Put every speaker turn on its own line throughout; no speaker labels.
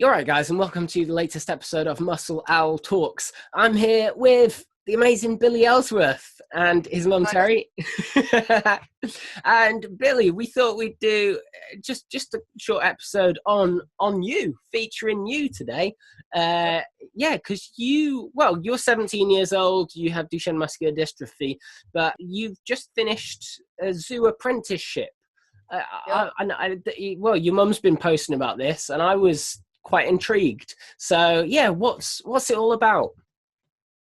You're right, guys, and welcome to the latest episode of Muscle Owl Talks. I'm here with the amazing Billy Ellsworth and his mum Terri. And Billy, we thought we'd do just a short episode on you, featuring you today. Because you're 17 years old, you have Duchenne muscular dystrophy, but you've just finished a zoo apprenticeship. Your mum's been posting about this, and I was quite intrigued. So yeah, what's it all about?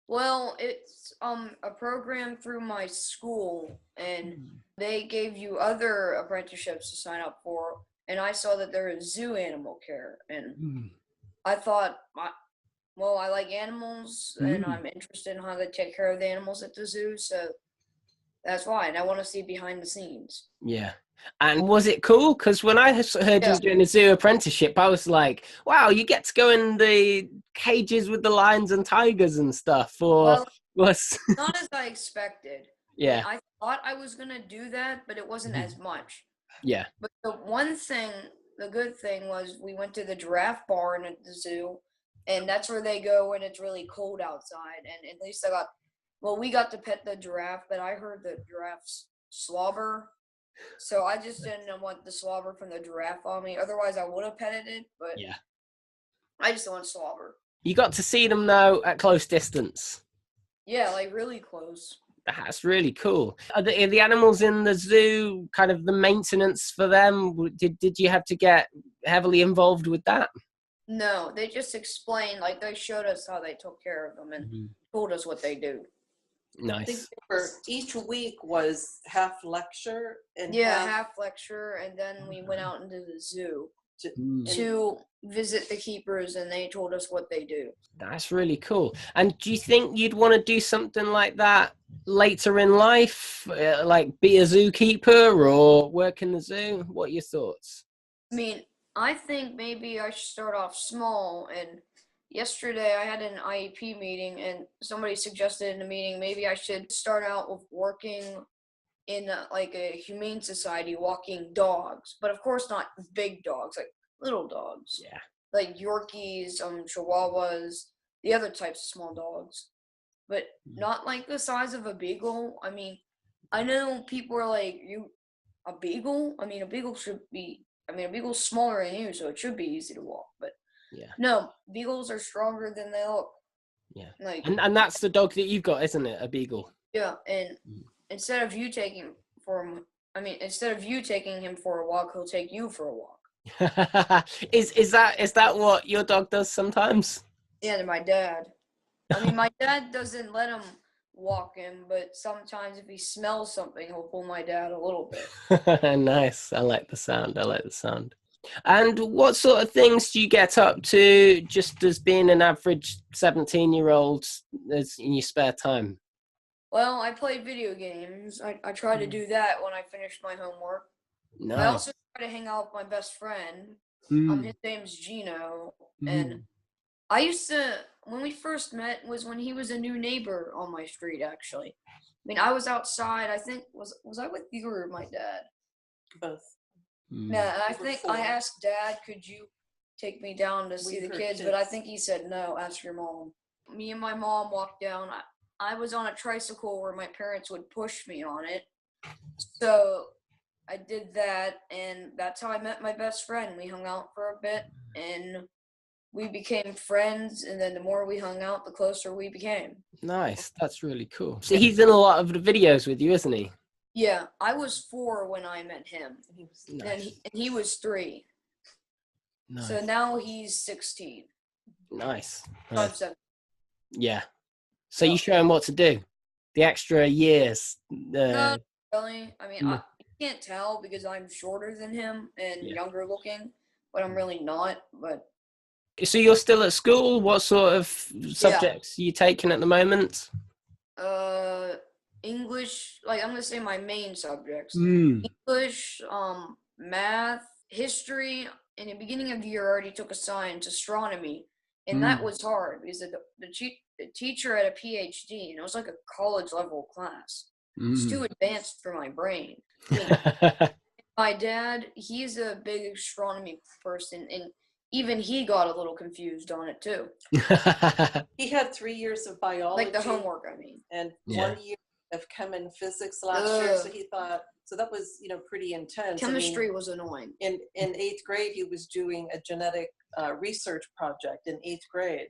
Well, it's a program through my school, and they gave you other apprenticeships to sign up for, and I saw that there is zoo animal care, and I thought, I like animals, and I'm interested in how they take care of the animals at the zoo, so that's why, and I want to see behind the scenes.
Yeah. And was it cool? Because when I heard you were doing a zoo apprenticeship, I was like, wow, you get to go in the cages with the lions and tigers and stuff. Or was
not as I expected.
Yeah.
I thought I was going to do that, but it wasn't as much.
Yeah.
But the good thing was we went to the giraffe barn at the zoo, and that's where they go when it's really cold outside. And at least we got to pet the giraffe, but I heard the giraffes slobber. So I just didn't want the slobber from the giraffe on me. Otherwise, I would have petted it, but yeah, I just don't want slobber.
You got to see them, though, at close distance.
Yeah, like really close.
That's really cool. Are the animals in the zoo kind of the maintenance for them? Did you have to get heavily involved with that?
No, they just explained, like they showed us how they took care of them and told us what they do.
Nice.
I think each week was half lecture and
half lecture, and then we went out into the zoo to visit the keepers, and they told us what they do.
That's really cool. And do you think you'd want to do something like that later in life, like be a zookeeper or work in the zoo? What are your thoughts?
I mean, I think maybe I should start off small. And yesterday I had an IEP meeting, and somebody suggested in the meeting maybe I should start out with working in a humane society, walking dogs, but of course not big dogs, like little dogs.
Yeah. Like
Yorkies, Chihuahuas, the other types of small dogs, but not like the size of a beagle. I mean, I know people are like, a beagle? I mean, a beagle's smaller than you, so it should be easy to walk, but no, beagles are stronger than they look.
Yeah. And that's the dog that you've got, isn't it? A beagle. Yeah,
and instead of you taking him for a walk, he'll take you for a walk.
Is that what your dog does sometimes?
Yeah, my dad. I mean, my dad doesn't let him walk him, but sometimes if he smells something, he'll pull my dad a little bit.
Nice. I like the sound. And what sort of things do you get up to just as being an average 17-year-old in your spare time?
Well, I play video games. I try to do that when I finish my homework.
Nice.
I also try to hang out with my best friend. His name's Gino. And I used to, when we first met, was when he was a new neighbor on my street, actually. I mean, I was outside, I think, was I with you or my dad?
Both.
Yeah, I think I asked Dad, could you take me down to see the kids? But I think he said, no, ask your mom. Me and my mom walked down. I was on a tricycle where my parents would push me on it. So I did that, and that's how I met my best friend. We hung out for a bit, and we became friends, and then the more we hung out, the closer we became.
Nice. That's really cool. So he's in a lot of the videos with you, isn't he?
Yeah, I was 4 when I met him, and he was 3. Nice. So now he's 16.
Nice.
I'm 7.
Yeah. So you show him what to do? The extra years?
Not really. I mean, you can't tell because I'm shorter than him and younger looking, but I'm really not. But
so you're still at school? What sort of subjects are you taking at the moment?
English, I'm going to say my main subjects. English, math, history. In the beginning of the year, I already took a science, astronomy, and that was hard because the teacher had a PhD, and it was like a college-level class. It's too advanced for my brain. My dad, he's a big astronomy person, and even he got a little confused on it too.
He had 3 years of biology.
Like the homework, I mean.
And
Yeah.
1 year of chem and physics last year. So he thought, so that was, pretty intense.
Chemistry was annoying.
In 8th grade, he was doing a genetic research project in 8th grade.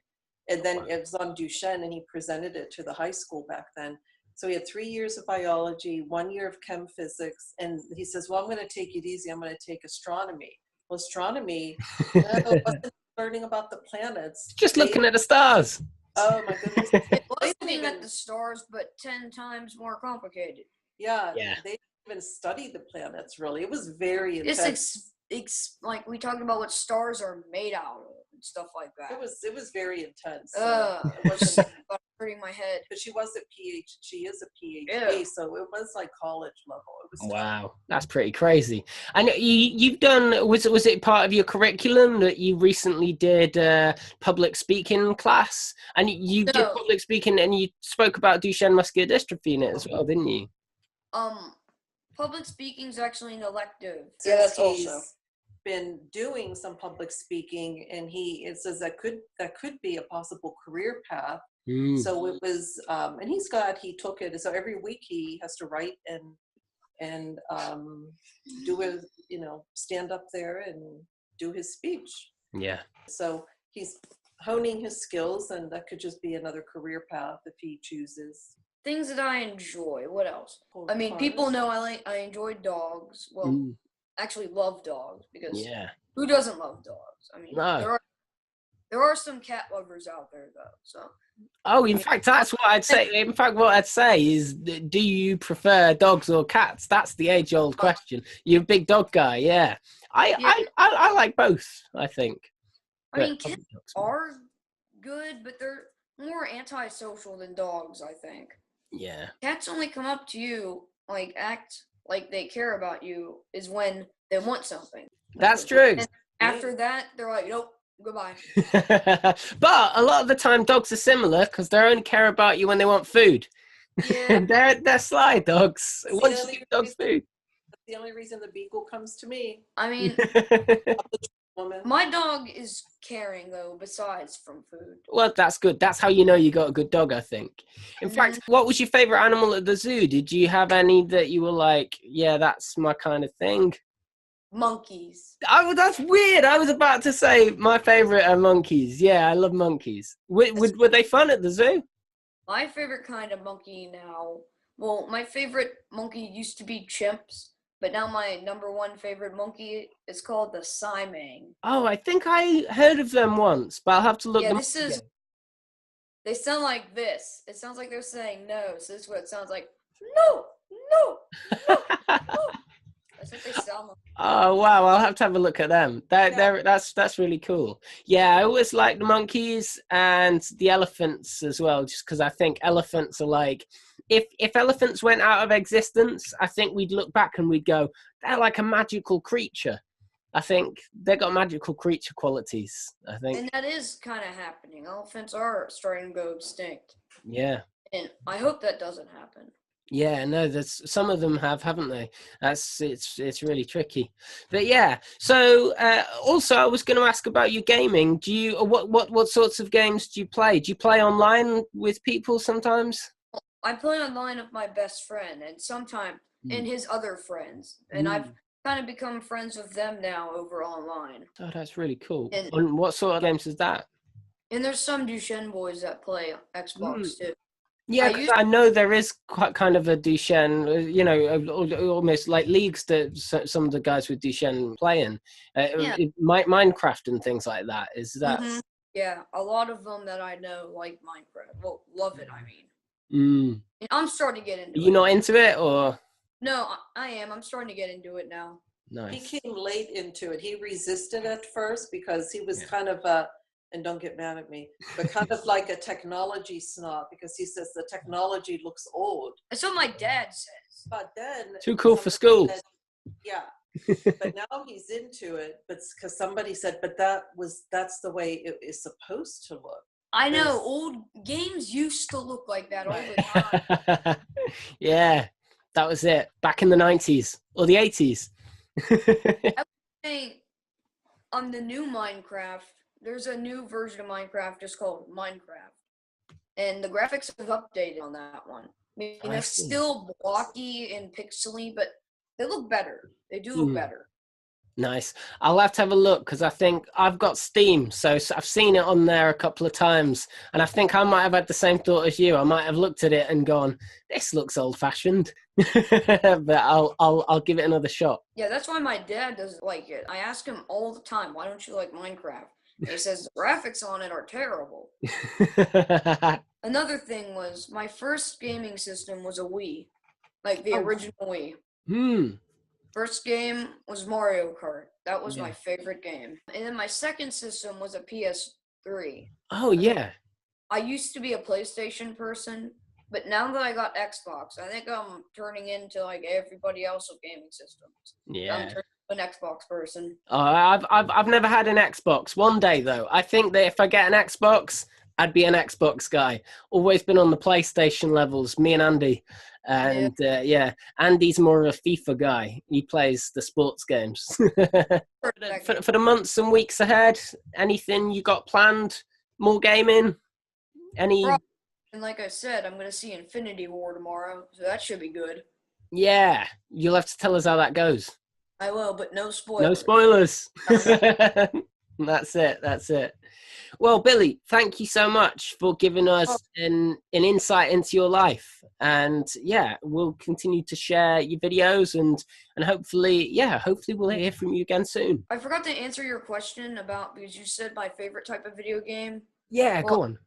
And then it was on Duchenne, and he presented it to the high school back then. So he had 3 years of biology, 1 year of chem physics. And he says, well, I'm going to take it easy. I'm going to take astronomy. Well, astronomy, wasn't learning about the planets.
Just looking at the stars.
Oh, my goodness.
It was looking at the stars, but 10 times more complicated.
Yeah. They didn't even study the planets, really. It was very intense.
Like, we talked about what stars are made out of and stuff like that.
It was very intense.
It was hurting my head.
But she is a PhD, so it was like college level. It was
wow, that's pretty crazy. And you've done, was it part of your curriculum that you recently did public speaking class? And you did public speaking, and you spoke about Duchenne muscular dystrophy in it as well, didn't you?
Public speaking's actually an elective.
Yeah, that's also been doing some public speaking, and it says that could be a possible career path. So it was, and he took it. So every week he has to write and do a, stand up there and do his speech. Yeah. So he's honing his skills, and that could just be another career path if he chooses.
Things that I enjoy. What else? I mean, people know I enjoy dogs. Well, actually love dogs, because who doesn't love dogs? I mean, there are some cat lovers out there though. So.
Oh, in fact, that's what I'd say. In fact, what I'd say is, do you prefer dogs or cats? That's the age-old question. You're a big dog guy, yeah. I like both, I think.
I mean, cats are good, but they're more antisocial than dogs, I think.
Yeah.
Cats only come up to you, like, act like they care about you, is when they want something.
That's true.
And after that, they're like, nope. Goodbye.
But a lot of the time dogs are similar, because they only care about you when they want food.
Yeah.
they're sly dogs. Once you give dogs food.
That's the only reason the beagle comes to me.
I mean, my dog is caring though, besides from food.
Well, that's good. That's how you know you got a good dog, I think. In fact, what was your favorite animal at the zoo? Did you have any that you were like, yeah, that's my kind of thing?
Monkeys.
Oh, that's weird. I was about to say my favorite are monkeys. Yeah, I love monkeys. Were they fun at the zoo?
My favorite kind of monkey now. Well, my favorite monkey used to be chimps, but now my number one favorite monkey is called the Simang.
Oh, I think I heard of them once, but I'll have to look them up.
They sound like this. It sounds like they're saying no. So this is what it sounds like. No, no, no, no. That's what they sound like.
Oh wow, I'll have to have a look at them. That's really cool. Yeah, I always like the monkeys and the elephants as well, just because I think elephants are like, if elephants went out of existence, I think we'd look back and we'd go, they're like a magical creature. I think they've got magical creature qualities, I think.
And that is kind of happening. Elephants are starting to go extinct.
Yeah.
And I hope that doesn't happen.
Yeah, no, there's some of them haven't they? It's really tricky. But yeah, so also I was going to ask about your gaming. Do you what sorts of games do you play? Do you play online with people sometimes?
I play online with my best friend, and sometimes and his other friends, and I've kind of become friends with them now over online.
Oh, that's really cool. And what sort of games is that?
And there's some Duchenne boys that play Xbox too.
Yeah, I know there is quite kind of a Duchenne, almost like leagues that some of the guys with Duchenne play in. Minecraft and things like that. Is that?
Mm-hmm. Yeah, a lot of them that I know like Minecraft. Well, love it, I mean. I'm starting to get into it.
You're not into it, or?
No, I am. I'm starting to get into it now.
Nice.
He came late into it. He resisted at first because he was kind of a, and don't get mad at me, but kind of like a technology snob, because he says the technology looks old.
That's what my dad says.
But then
too cool for school.
But now he's into it, but because somebody said, but that's the way it is supposed to look.
I know, old games used to look like that all the time.
Yeah, that was it. Back in the 90s or the 80s.
on the new Minecraft, there's a new version of Minecraft just called Minecraft. And the graphics have updated on that one. I mean,
I
they're
see.
still blocky and pixely, but they look better. They do look better.
Nice. I'll have to have a look because I think I've got Steam, so I've seen it on there a couple of times, and I think I might have had the same thought as you. I might have looked at it and gone, "This looks old-fashioned," but I'll give it another shot.
Yeah, that's why my dad doesn't like it. I ask him all the time, "Why don't you like Minecraft?" And he says the graphics on it are terrible. Another thing was my first gaming system was a Wii, like the original Wii. First game was Mario Kart. That was my favorite game. And then my second system was a PS3.
Oh, yeah.
I used to be a PlayStation person, but now that I got Xbox, I think I'm turning into like everybody else with gaming systems.
Yeah.
I'm turning into an Xbox person.
I've never had an Xbox. One day, though. I think that if I get an Xbox, I'd be an Xbox guy. Always been on the PlayStation levels, me and Andy. And Andy's more of a FIFA guy. He plays the sports games. For the months and weeks ahead, anything you got planned? More gaming? Any?
And like I said, I'm going to see Infinity War tomorrow, so that should be good.
Yeah, you'll have to tell us how that goes.
I will, but no spoilers.
No spoilers. That's it. Well, Billy, thank you so much for giving us an insight into your life. And yeah, we'll continue to share your videos and hopefully we'll hear from you again soon.
I forgot to answer your question because you said my favorite type of video game.
Yeah, go on.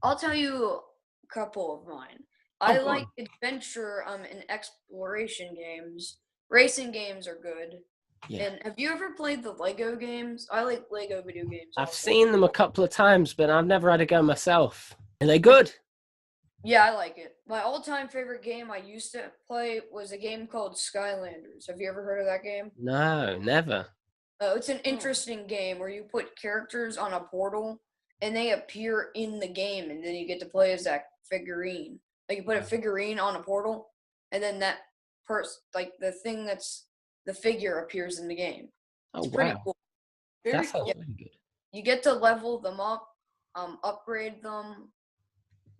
I'll tell you a couple of mine. I like adventure and exploration games. Racing games are good. Yeah. And have you ever played the Lego games? I like Lego video games.
I've seen them a couple of times, but I've never had a go myself. Are they good?
Yeah, I like it. My all-time favorite game I used to play was a game called Skylanders. Have you ever heard of that game?
No, never.
It's an interesting game where you put characters on a portal and they appear in the game, and then you get to play as that figurine. Like you put a figurine on a portal, and then that the thing that's the figure appears in the game. It's pretty cool.
That sounds really good.
You get to level them up, upgrade them,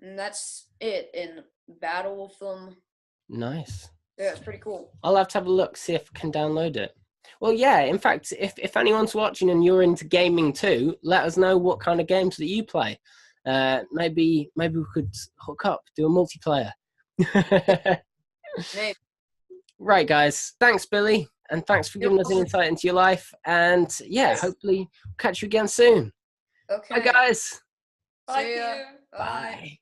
and that's it. And battle with them. Nice. Yeah, it's pretty cool.
I'll have to have a look, see if I can download it. Well, yeah, in fact, if anyone's watching and you're into gaming too, let us know what kind of games that you play. Maybe we could hook up, do a multiplayer.
Maybe.
Right, guys. Thanks, Billy. And thanks for giving us an insight into your life. And yeah, hopefully catch you again soon.
Okay.
Bye, guys.
See ya.
Bye.